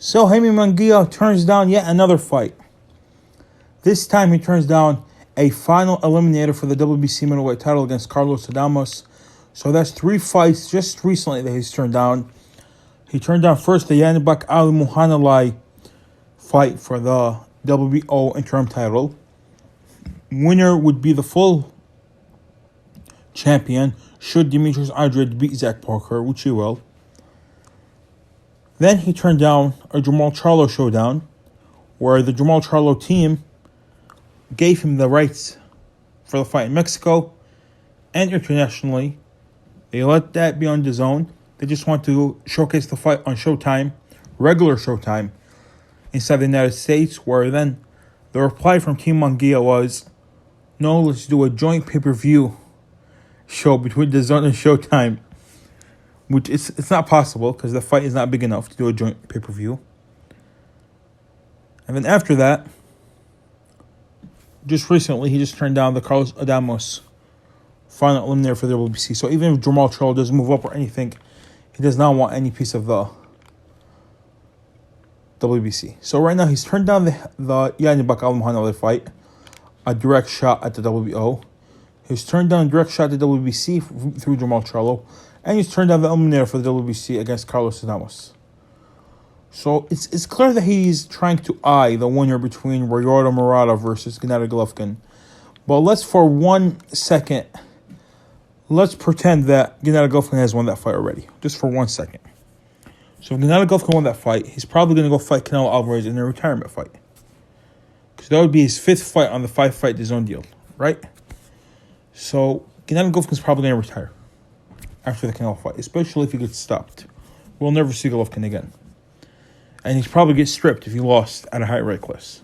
So Jaime Munguia turns down yet another fight. This time he turns down a final eliminator for the WBC middleweight title against Carlos Adames. So that's 3 fights just recently that he's turned down. He turned down first the Yanibek Ali Muhanalai fight for the WBO interim title. Winner would be the full champion should Demetrius Andrade beat Zach Parker, which he will. Then he turned down a Jamal Charlo showdown, where the Jamal Charlo team gave him the rights for the fight in Mexico and internationally. They let that be on DAZN. They just want to showcase the fight on Showtime, regular Showtime, inside the United States, where then the reply from Team Munguia was, no, let's do a joint pay-per-view show between DAZN and Showtime, which it's not possible because the fight is not big enough to do a joint pay-per-view. And then after that, just recently, he just turned down the Carlos Adames final eliminator for the WBC. So even if Jamal Charlo doesn't move up or anything, he does not want any piece of the WBC. So right now, he's turned down the Yanibek Ali Muhanalai fight, a direct shot at the WBO. He's turned down a direct shot at the WBC through Jamal Charlo. And he's turned down the eliminator for the WBC against Carlos Adames. So it's clear that he's trying to eye the winner between Ryota Murata versus Gennady Golovkin. But let's for 1 second, let's pretend that Gennady Golovkin has won that fight already. Just for 1 second. So if Gennady Golovkin won that fight, he's probably going to go fight Canelo Alvarez in a retirement fight. Because that would be his 5th fight on the 5-fight DAZN deal, right? So Gennady Golovkin's probably going to retire after the Canelo fight, especially if he gets stopped. We'll never see Golovkin again. And he'd probably get stripped if he lost at a high rate class.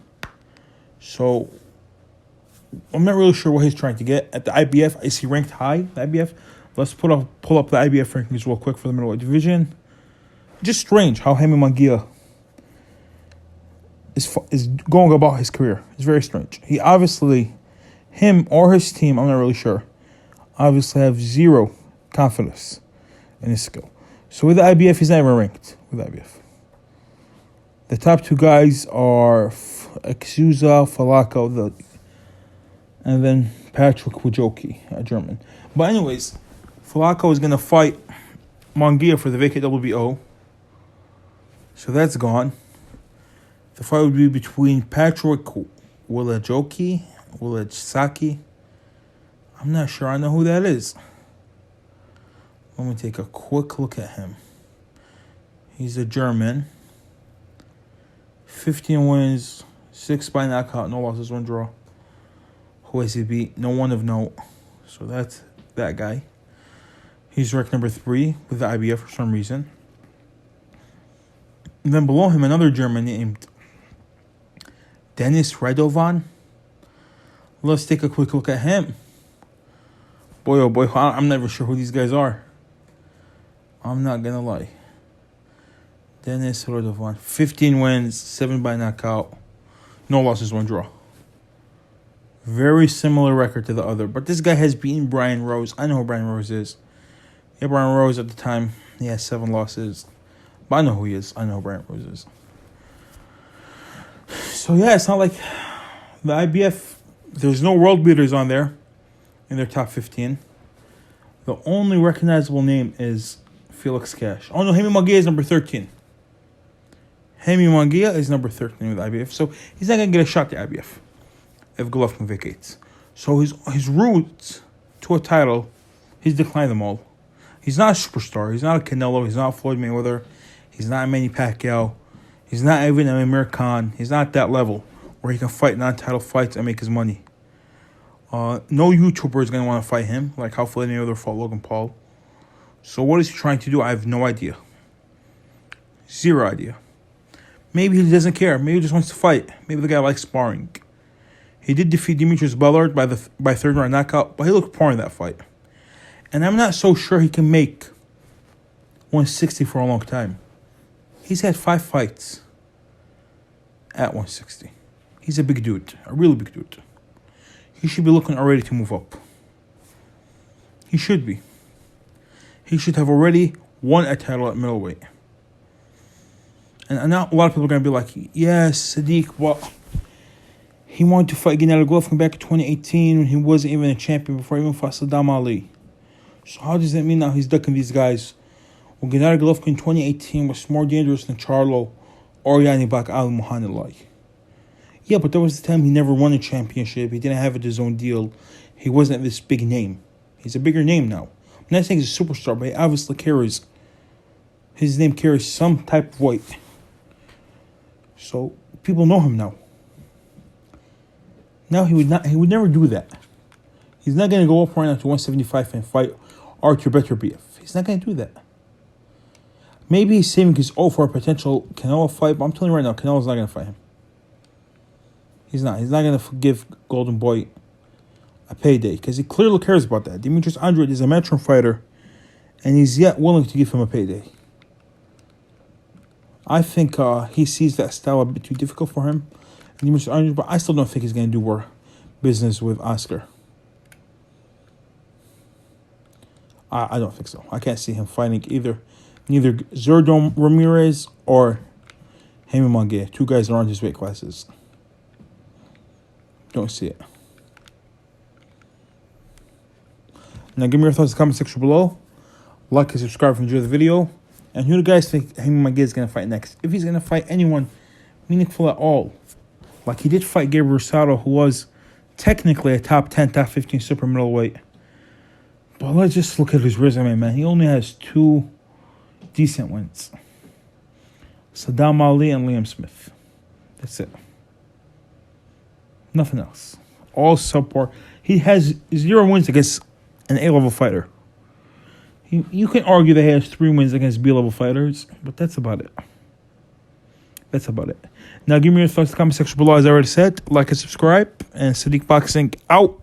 So I'm not really sure what he's trying to get. At the IBF, is he ranked high, the IBF? Let's pull up the IBF rankings real quick for the middleweight division. Just strange how Jaime Munguia is going about his career. It's very strange. He obviously, him or his team, I'm not really sure, obviously have zero confidence in his skill. So with the IBF, he's not even ranked with the IBF. The top 2 guys are Xuza Falako, and then Patrick Wojcicki, a German. But anyways, Falako is going to fight Munguia for the vacant WBO. So that's gone. The fight would be between Patrick Wojcicki. I'm not sure I know who that is. Let me take a quick look at him. He's a German. 15 wins, 6 by knockout, no losses, 1 draw. Who has he beat? No one of note. So that's that guy. He's ranked number 3 with the IBF for some reason. And then below him, another German named Denis Radovan. Let's take a quick look at him. Boy, oh boy, I'm never sure who these guys are. I'm not going to lie. Denis Radovan, 15 wins, 7 by knockout, no losses, 1 draw. Very similar record to the other, but this guy has beaten Brian Rose. I know who Brian Rose is. Yeah, Brian Rose at the time, he has 7 losses. But I know who he is. I know who Brian Rose is. So yeah, it's not like the IBF, there's no world beaters on there in their top 15. The only recognizable name is Felix Cash. Oh no, Jaime Munguia is number 13. Jaime Munguia is number 13 with IBF, so he's not going to get a shot to IBF if Golovkin vacates. So his routes to a title, he's declined them all. He's not a superstar. He's not a Canelo. He's not Floyd Mayweather. He's not Manny Pacquiao. He's not even Amir Khan. He's not that level where he can fight non-title fights and make his money. No YouTuber is going to want to fight him, like how Floyd Mayweather fought Logan Paul. So what is he trying to do? I have no idea. Zero idea. Maybe he doesn't care. Maybe he just wants to fight. Maybe the guy likes sparring. He did defeat Demetrius Bellard by 3rd round knockout, but he looked poor in that fight. And I'm not so sure he can make 160 for a long time. He's had 5 fights at 160. He's a big dude, a really big dude. He should be looking already to move up. He should be. He should have already won a title at middleweight. And now a lot of people are going to be like, yes, Sadiq, well, he wanted to fight Gennady Golovkin back in 2018 when he wasn't even a champion before he even fought Saddam Ali. So how does that mean now he's ducking these guys? Well, Gennady Golovkin in 2018 was more dangerous than Charlo or Yanibek Ali Muhammad. Yeah, but there was the time he never won a championship. He didn't have a DAZN deal. He wasn't this big name. He's a bigger name now. I'm not saying he's a superstar, but he obviously carries, his name carries some type of weight. So people know him now. Now he would never do that. He's not going to go up right now to 175 and fight Artur Beterbiev. He's not going to do that. Maybe he's saving his O for a potential Canelo fight, but I'm telling you right now, Canelo's not going to fight him. He's not. He's not going to give Golden Boy a payday because he clearly cares about that. Demetrius Andrade is a matchroom fighter, and he's yet willing to give him a payday. I think he sees that style a bit too difficult for him, Demetrius Andrade, but I still don't think he's going to do more business with Oscar. I don't think so. I can't see him fighting neither Zurdo Ramirez or Jaime Munguia. Two guys that aren't his weight classes. Don't see it. Now give me your thoughts in the comment section below. Like and subscribe if you enjoyed the video. And who do you guys think Jaime Munguia is going to fight next? If he's going to fight anyone meaningful at all. Like he did fight Gabriel Rosado, who was technically a top 10, top 15 super middleweight. But let's just look at his resume, man. He only has 2 decent wins. Saddam Ali and Liam Smith. That's it. Nothing else. All subpar. He has 0 wins against an A-level fighter. You can argue that he has 3 wins against B-level fighters, but that's about it. That's about it. Now, give me your thoughts in the comment section below. As I already said, like and subscribe. And Sadiq Boxing out.